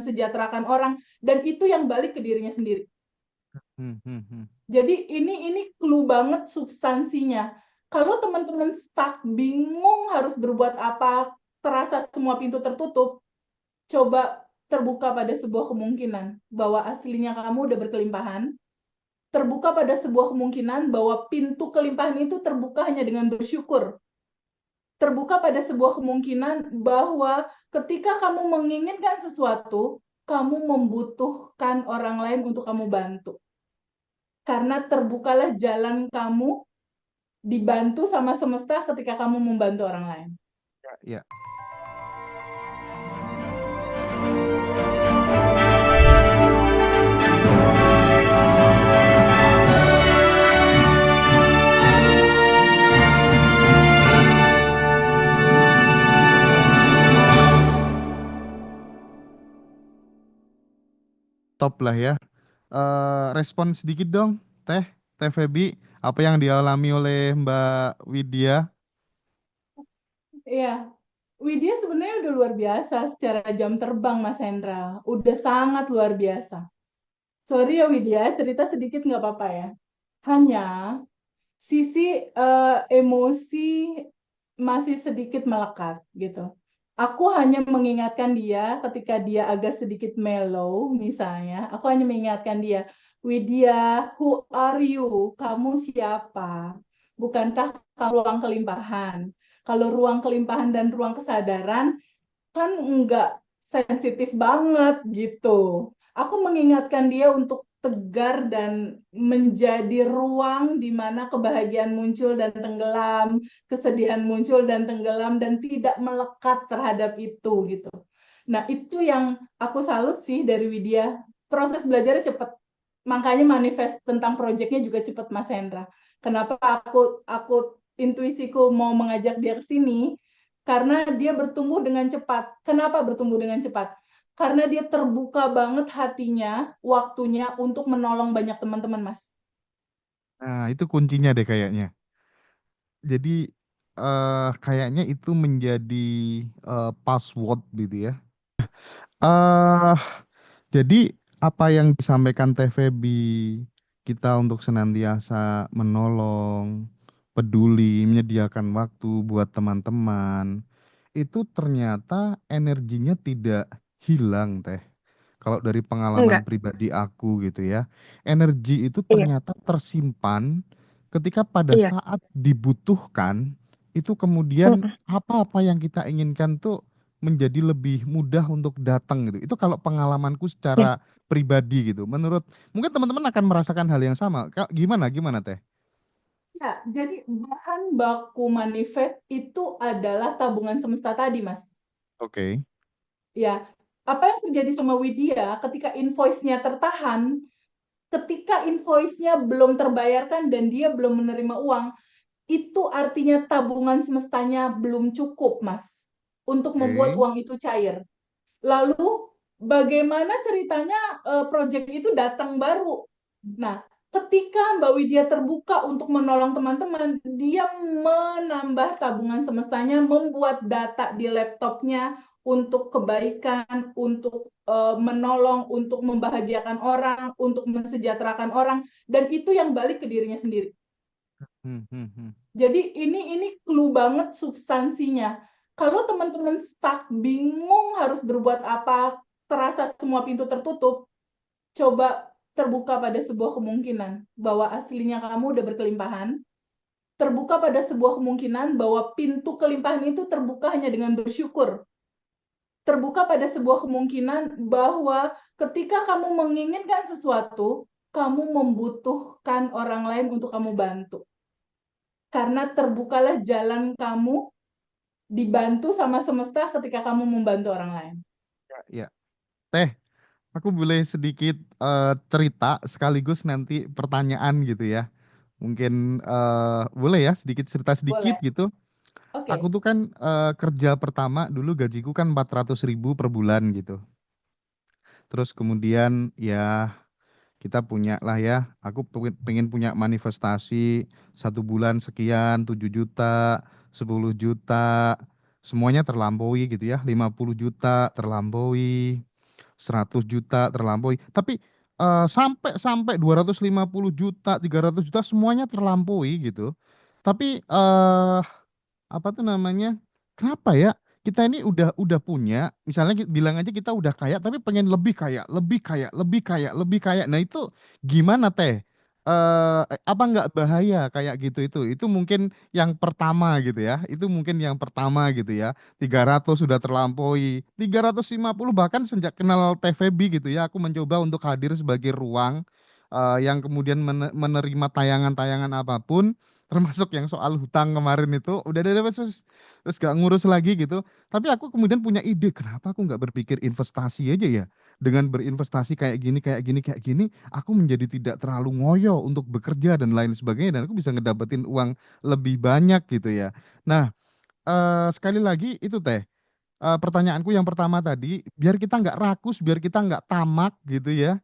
mensejahterakan orang, dan itu yang balik ke dirinya sendiri. Jadi ini clue banget substansinya. Kalau teman-teman stuck, bingung harus berbuat apa, terasa semua pintu tertutup, coba terbuka pada sebuah kemungkinan bahwa aslinya kamu udah berkelimpahan, terbuka pada sebuah kemungkinan bahwa pintu kelimpahan itu terbuka hanya dengan bersyukur, terbuka pada sebuah kemungkinan bahwa ketika kamu menginginkan sesuatu, kamu membutuhkan orang lain untuk kamu bantu. Karena terbukalah jalan kamu dibantu sama semesta ketika kamu membantu orang lain. Ya. Top lah ya. Respon sedikit dong, Teh Feby, apa yang dialami oleh Mbak Widya? Iya, Widya sebenarnya udah luar biasa secara jam terbang, Mas Hendra. Udah sangat luar biasa. Sorry ya Widya, cerita sedikit nggak apa-apa ya. Hanya sisi emosi masih sedikit melekat gitu. Aku hanya mengingatkan dia ketika dia agak sedikit mellow misalnya. Aku hanya mengingatkan dia, Widya, who are you? Kamu siapa? Bukankah kamu ruang kelimpahan? Kalau ruang kelimpahan dan ruang kesadaran kan nggak sensitif banget gitu. Aku mengingatkan dia untuk tegar dan menjadi ruang di mana kebahagiaan muncul dan tenggelam, kesedihan muncul dan tenggelam, dan tidak melekat terhadap itu gitu. Nah, itu yang aku salut sih dari Widya. Proses belajarnya cepat. Makanya manifest tentang proyeknya juga cepat, Mas Hendra. Kenapa aku intuisiku mau mengajak dia ke sini? Karena dia bertumbuh dengan cepat. Kenapa bertumbuh dengan cepat? Karena dia terbuka banget hatinya, waktunya untuk menolong banyak teman-teman, Mas. Nah, itu kuncinya deh kayaknya. Jadi kayaknya itu menjadi password gitu ya. eh jadi apa yang disampaikan Teh Feby, kita untuk senantiasa menolong, peduli, menyediakan waktu buat teman-teman, itu ternyata energinya tidak hilang, Teh. Kalau dari pengalaman Enggak, pribadi aku gitu ya, energi itu iya, ternyata tersimpan ketika pada iya, saat dibutuhkan, itu kemudian mm-mm, apa-apa yang kita inginkan tuh menjadi lebih mudah untuk datang gitu. Itu kalau pengalamanku iya. secara pribadi gitu. Menurut mungkin teman-teman akan merasakan hal yang sama. Gimana gimana Teh? Ya, jadi bahan baku manifest itu adalah tabungan semesta tadi, Mas. Oke. Ya, apa yang terjadi sama Widya ketika invoice-nya tertahan, ketika invoice-nya belum terbayarkan dan dia belum menerima uang, itu artinya tabungan semestanya belum cukup, Mas, untuk membuat Oke. uang itu cair. Lalu bagaimana ceritanya proyek itu datang baru? Nah, ketika Mbak Widya terbuka untuk menolong teman-teman, dia menambah tabungan semestanya, membuat data di laptopnya untuk kebaikan, untuk menolong, untuk membahagiakan orang, untuk mensejahterakan orang, dan itu yang balik ke dirinya sendiri. Hmm, hmm, hmm. Jadi ini clue banget substansinya. Kalau teman-teman stuck, bingung harus berbuat apa, terasa semua pintu tertutup, coba terbuka pada sebuah kemungkinan bahwa aslinya kamu udah berkelimpahan, terbuka pada sebuah kemungkinan bahwa pintu kelimpahan itu terbuka hanya dengan bersyukur, terbuka pada sebuah kemungkinan bahwa ketika kamu menginginkan sesuatu, kamu membutuhkan orang lain untuk kamu bantu. Karena terbukalah jalan kamu dibantu sama semesta ketika kamu membantu orang lain. Ya, Teh, aku boleh sedikit cerita sekaligus nanti pertanyaan gitu ya. Mungkin boleh ya sedikit cerita sedikit Boleh. gitu. Aku Oke. tuh kan kerja pertama dulu gajiku kan 400.000 per bulan gitu. Terus kemudian ya kita punya lah ya. Aku pengen punya manifestasi 1 bulan sekian, 7 juta, 10 juta, semuanya terlampaui gitu ya. 50 juta terlampaui. 100 juta terlampaui. Tapi sampai sampai 250 juta, 300 juta semuanya terlampaui gitu. Tapi apa tuh namanya? Kenapa ya? Kita ini udah punya, misalnya bilang aja kita udah kaya, tapi pengen lebih kaya, lebih kaya, lebih kaya, lebih kaya. Nah itu gimana teh? Apa nggak bahaya kayak gitu itu? Itu mungkin yang pertama gitu ya. Itu mungkin yang pertama gitu ya. 300 sudah terlampaui, 350 bahkan sejak kenal TVB gitu ya. Aku mencoba untuk hadir sebagai ruang yang kemudian menerima tayangan-tayangan apapun termasuk yang soal hutang kemarin itu udah terus gak ngurus lagi gitu. Tapi aku kemudian punya ide, kenapa aku nggak berpikir investasi aja ya? Dengan berinvestasi kayak gini, kayak gini, aku menjadi tidak terlalu ngoyo untuk bekerja dan lain sebagainya, dan aku bisa ngedapetin uang lebih banyak gitu ya. Nah, sekali lagi itu teh pertanyaanku yang pertama tadi, biar kita nggak rakus, biar kita nggak tamak gitu ya.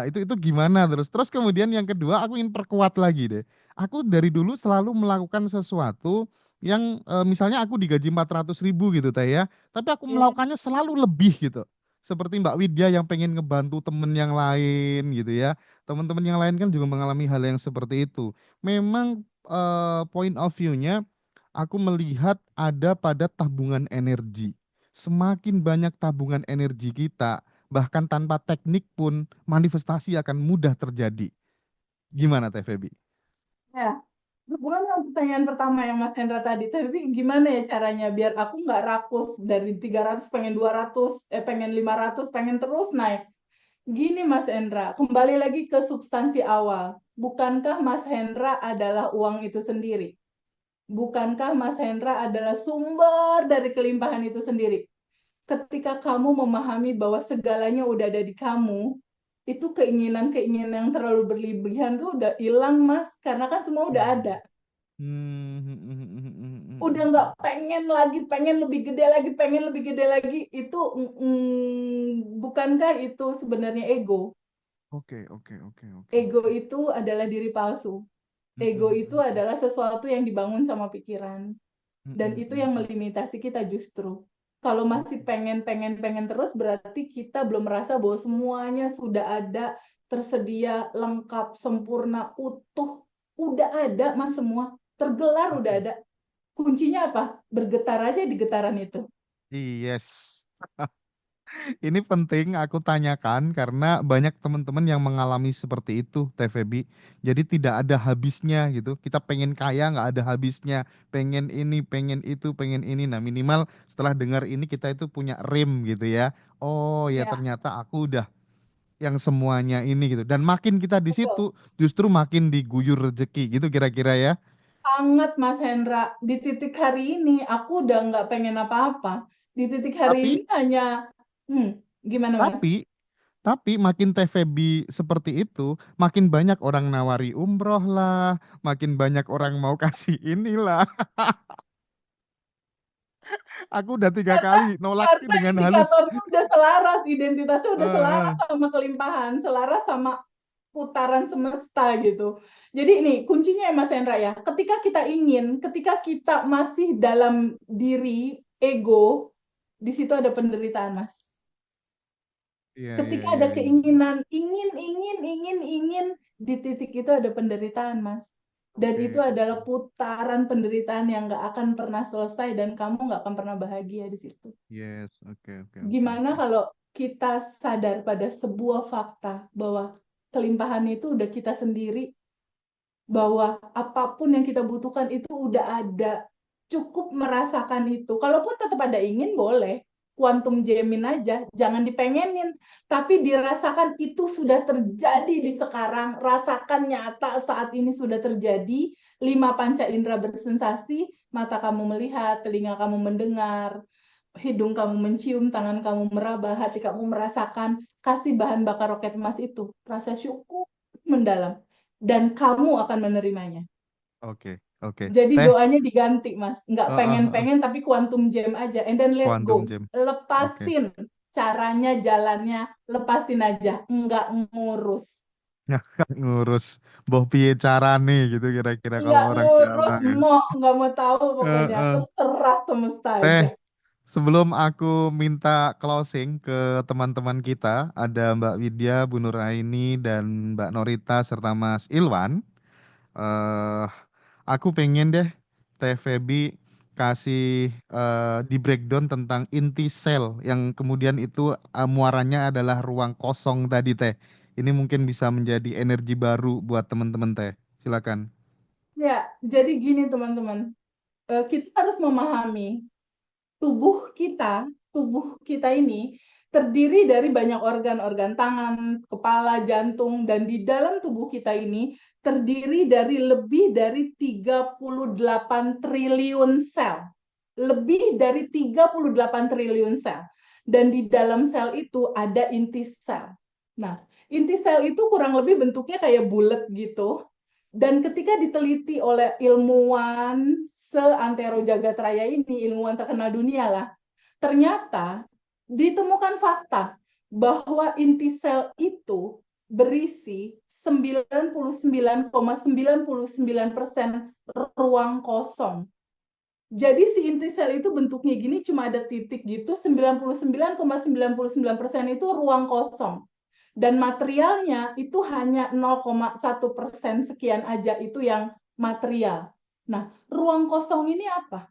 Itu gimana terus? Terus kemudian yang kedua, aku ingin perkuat lagi deh. Aku dari dulu selalu melakukan sesuatu yang misalnya aku digaji 400 ribu gitu teh ya, tapi aku Ya. melakukannya selalu lebih gitu. Seperti Mbak Widya yang pengen ngebantu temen yang lain gitu ya. Teman-teman yang lain kan juga mengalami hal yang seperti itu. Memang point of view-nya aku melihat ada pada tabungan energi. Semakin banyak tabungan energi kita, bahkan tanpa teknik pun manifestasi akan mudah terjadi. Gimana Teh Febi? Ya, bukan yang pertanyaan pertama yang Mas Hendra tadi, tapi gimana ya caranya biar aku nggak rakus dari 300 pengen 200, pengen 500, pengen terus naik. Gini Mas Hendra, kembali lagi ke substansi awal. Bukankah Mas Hendra adalah uang itu sendiri? Bukankah Mas Hendra adalah sumber dari kelimpahan itu sendiri? Ketika kamu memahami bahwa segalanya udah ada di kamu, itu keinginan-keinginan yang terlalu berlebihan tuh udah hilang, Mas. Karena kan semua udah ada. Udah nggak pengen lagi, pengen lebih gede lagi, pengen lebih gede lagi. Itu bukankah itu sebenarnya ego? Oke, oke, oke, oke, Ego oke. itu adalah diri palsu. Ego itu adalah sesuatu yang dibangun sama pikiran. Dan itu yang melimitasi kita justru. Kalau masih Oke. pengen, pengen, pengen terus, berarti kita belum merasa bahwa semuanya sudah ada, tersedia, lengkap, sempurna, utuh. Udah ada, Mas, semua. Tergelar udah Oke. ada. Kuncinya apa? Bergetar aja di getaran itu. Yes. Ini penting aku tanyakan karena banyak teman-teman yang mengalami seperti itu, TVB. Jadi tidak ada habisnya gitu. Kita pengen kaya nggak ada habisnya. Pengen ini, pengen itu, pengen ini. Nah minimal setelah dengar ini kita itu punya rem gitu ya. Oh ya Ya, ternyata aku udah yang semuanya ini gitu. Dan makin kita di situ betul. justru makin diguyur rezeki gitu kira-kira ya. Sangat, Mas Hendra. Di titik hari ini, aku udah nggak pengen apa-apa. Di titik hari ini Tapi hanya, hmm, gimana, Mas? tapi Tapi makin TVB seperti itu, makin banyak orang nawari umroh lah, makin banyak orang mau kasih inilah. Aku udah 3 kali nolak Karena dengan halus. indikatornya udah selaras, identitasnya Eh, udah selaras eh. sama kelimpahan, selaras sama putaran semesta gitu. Jadi ini kuncinya ya Mas Hendra ya. Ketika kita masih dalam diri ego, di situ ada penderitaan Mas. Iya, iya, Ketika iya, ada iya. keinginan, ingin, di titik itu ada penderitaan Mas. Dan itu Oke, oke. adalah putaran penderitaan yang nggak akan pernah selesai dan kamu nggak akan pernah bahagia di situ. Yes, oke, oke, oke, Gimana oke. kalau kita sadar pada sebuah fakta bahwa kelimpahan itu udah kita sendiri, bahwa apapun yang kita butuhkan itu udah ada, cukup merasakan itu. Kalaupun tetap ada ingin, boleh. Quantum jamin aja, jangan dipengenin, tapi dirasakan itu sudah terjadi di sekarang, rasakan nyata saat ini sudah terjadi, lima panca indera bersensasi, mata kamu melihat, telinga kamu mendengar, hidung kamu mencium, tangan kamu meraba, hati kamu merasakan, kasih bahan bakar roket emas itu, rasa syukur mendalam, dan kamu akan menerimanya. Oke, oke. Jadi Teh, doanya diganti, Mas. Nggak eh. pengen-pengen, tapi quantum jam aja. And then let go. Quantum Gem. Oke. Lepasin caranya, jalannya, lepasin aja. Nggak ngurus. Ngurus boh piye carane gitu kira-kira kalau Nggak orang ngurus, Jawa ya. moh. Nggak mau tahu Eh, pokoknya. eh. Terserah semesta Teh, aja. Sebelum aku minta closing ke teman-teman kita, ada Mbak Widya, Bu Nuraini, dan Mbak Norita, serta Mas Ilwan. eh aku pengen deh Teh Feby kasih di breakdown tentang inti sel yang kemudian itu muaranya adalah ruang kosong tadi Teh. Ini mungkin bisa menjadi energi baru buat teman-teman Teh. Silakan. Ya, jadi gini teman-teman. Kita harus memahami tubuh kita ini terdiri dari banyak organ-organ tangan, kepala, jantung, dan di dalam tubuh kita ini terdiri dari lebih dari 38 triliun sel. Lebih dari 38 triliun sel. Dan di dalam sel itu ada inti sel. Nah, inti sel itu kurang lebih bentuknya kayak bulat gitu. Dan ketika diteliti oleh ilmuwan seantero jagat raya ini, ilmuwan terkenal dunia lah, ternyata ditemukan fakta bahwa inti sel itu berisi 99,99% ruang kosong. Jadi si inti sel itu bentuknya gini, cuma ada titik gitu, 99,99% itu ruang kosong. Dan materialnya itu hanya 0,1% sekian aja itu yang material. Nah, ruang kosong ini apa?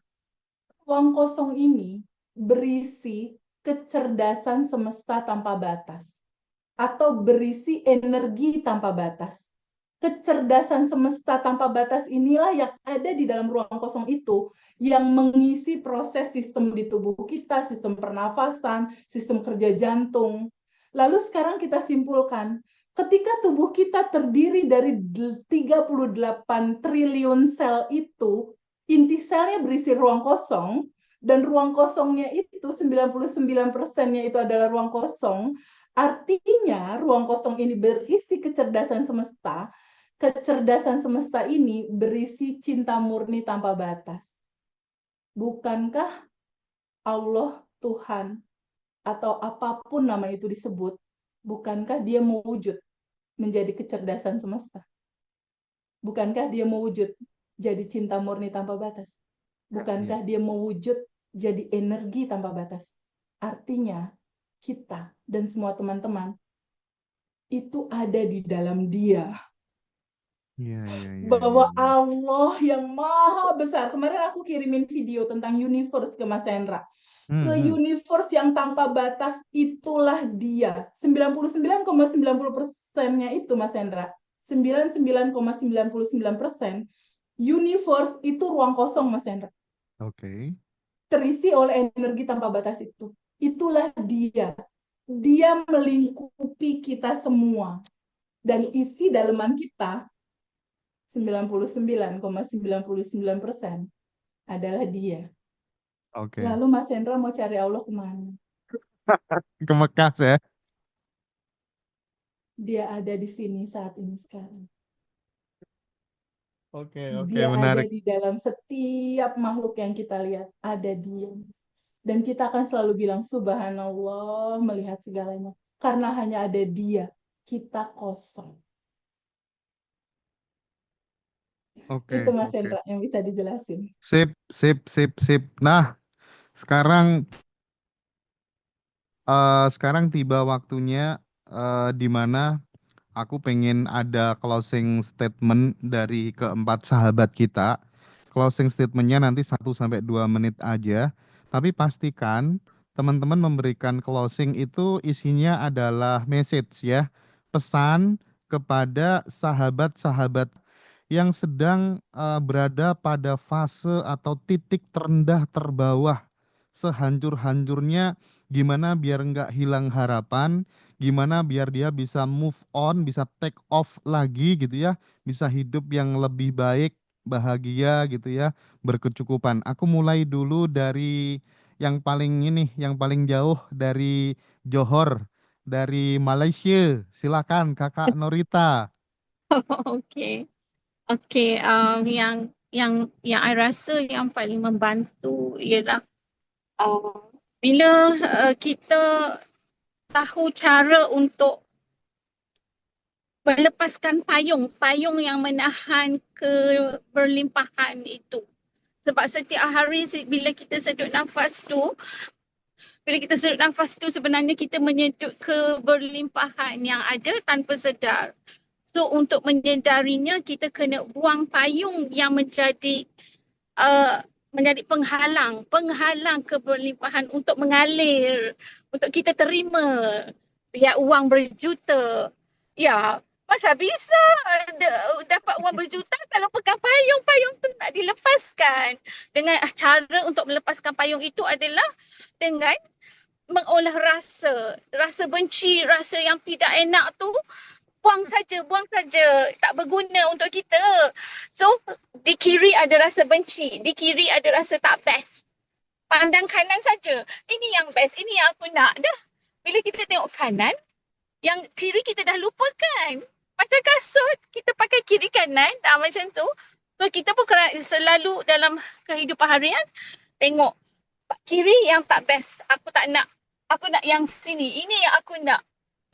Ruang kosong ini berisi kecerdasan semesta tanpa batas atau berisi energi tanpa batas. Kecerdasan semesta tanpa batas inilah yang ada di dalam ruang kosong itu yang mengisi proses sistem di tubuh kita, sistem pernafasan, sistem kerja jantung. Lalu sekarang kita simpulkan, ketika tubuh kita terdiri dari 38 triliun sel itu, inti selnya berisi ruang kosong, dan ruang kosongnya itu 99%-nya itu adalah ruang kosong, artinya ruang kosong ini berisi kecerdasan semesta. Kecerdasan semesta ini berisi cinta murni tanpa batas. Bukankah Allah, Tuhan, atau apapun nama itu disebut, bukankah dia mewujud menjadi kecerdasan semesta? Bukankah dia mewujud jadi cinta murni tanpa batas? Iya. Bukankah dia mewujud jadi energi tanpa batas? Artinya, kita dan semua teman-teman itu ada di dalam dia. Iya, iya, iya, iya, Bahwa iya. Allah yang maha besar. Kemarin aku kirimin video tentang universe ke Mas Hendra. Ke Hmm, hmm. universe yang tanpa batas, itulah dia. 99,90%-nya itu Mas Hendra. 99,99% universe itu ruang kosong Mas Hendra. Oke. Terisi oleh energi tanpa batas itu. Itulah dia. Dia melingkupi kita semua. Dan isi daleman kita 99,99% adalah dia. Oke. Lalu Mas Hendra mau cari Allah kemana? Ke Mekah ya. Dia ada di sini saat ini sekarang. Oke, oke, Dia ada menarik. di dalam setiap makhluk yang kita lihat. Ada dia. Dan kita akan selalu bilang, Subhanallah, melihat segalanya. Karena hanya ada dia. Kita kosong. Itu Oke, Mas oke. Hendra yang bisa dijelasin. Sip, sip, sip, sip. Nah, sekarang sekarang tiba waktunya di mana aku pengen ada closing statement dari keempat sahabat kita. Closing statementnya nanti 1 sampai 2 menit aja. Tapi pastikan teman-teman memberikan closing itu isinya adalah message ya. Pesan kepada sahabat-sahabat yang sedang berada pada fase atau titik terendah terbawah. Sehancur-hancurnya gimana biar nggak hilang harapan, gimana biar dia bisa move on, bisa take off lagi gitu ya, bisa hidup yang lebih baik, bahagia gitu ya, berkecukupan. Aku mulai dulu dari yang paling ini, yang paling jauh dari Johor, dari Malaysia. Silakan Kakak Norita. Okey. Okey, yang I rasa yang paling membantu ialah bila kita tahu cara untuk melepaskan payung yang menahan keberlimpahan itu. Sebab setiap hari bila kita sedut nafas tu, sebenarnya kita menyedut keberlimpahan yang ada tanpa sedar. So untuk menyedarinya kita kena buang payung yang menjadi penghalang keberlimpahan untuk mengalir, untuk kita terima ya uang berjuta. Ya, masa bisa dapat uang berjuta kalau pegang payung, payung tu nak dilepaskan. Dengan cara untuk melepaskan payung itu adalah dengan mengolah rasa benci, rasa yang tidak enak tu buang saja, tak berguna untuk kita. So di kiri ada rasa benci, di kiri ada rasa tak best. Pandang kanan saja, ini yang best, ini yang aku nak. Dah bila kita tengok kanan, yang kiri kita dah lupakan. Macam kasut, kita pakai kiri kanan, macam tu. So kita pun selalu dalam kehidupan harian tengok kiri yang tak best, aku tak nak. Aku nak yang sini, ini yang aku nak.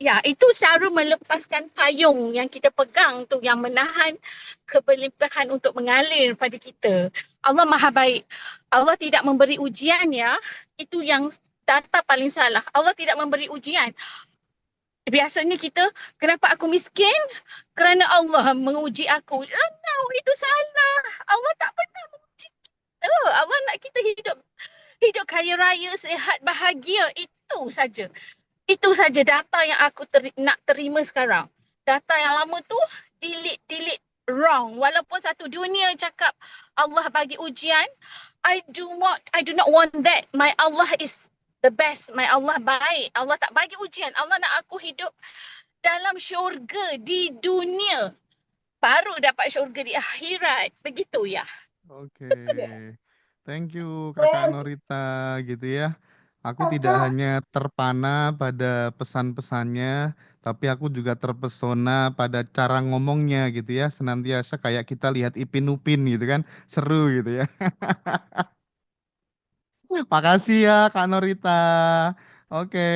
Ya, itu cara melepaskan payung yang kita pegang tu yang menahan keberlimpahan untuk mengalir pada kita. Allah Maha Baik. Allah tidak memberi ujian ya. Itu yang data paling salah. Allah tidak memberi ujian. Biasanya kita, kenapa aku miskin? Kerana Allah menguji aku. No, itu salah. Allah tak pernah menguji kita. Allah nak kita hidup kaya raya, sihat, bahagia. Itu saja. Itu saja data yang aku nak terima sekarang. Data yang lama tu delete wrong. Walaupun satu dunia cakap Allah bagi ujian, I do not want that. My Allah is the best. My Allah baik. Allah tak bagi ujian. Allah nak aku hidup dalam syurga di dunia. Baru dapat syurga di akhirat. Begitu ya. Oke, thank you Kakak Norita gitu ya. Aku tidak hanya terpana pada pesan-pesannya, tapi aku juga terpesona pada cara ngomongnya gitu ya. Senantiasa kayak kita lihat Ipin Upin gitu kan, seru gitu ya. Makasih ya Kak Norita. Oke,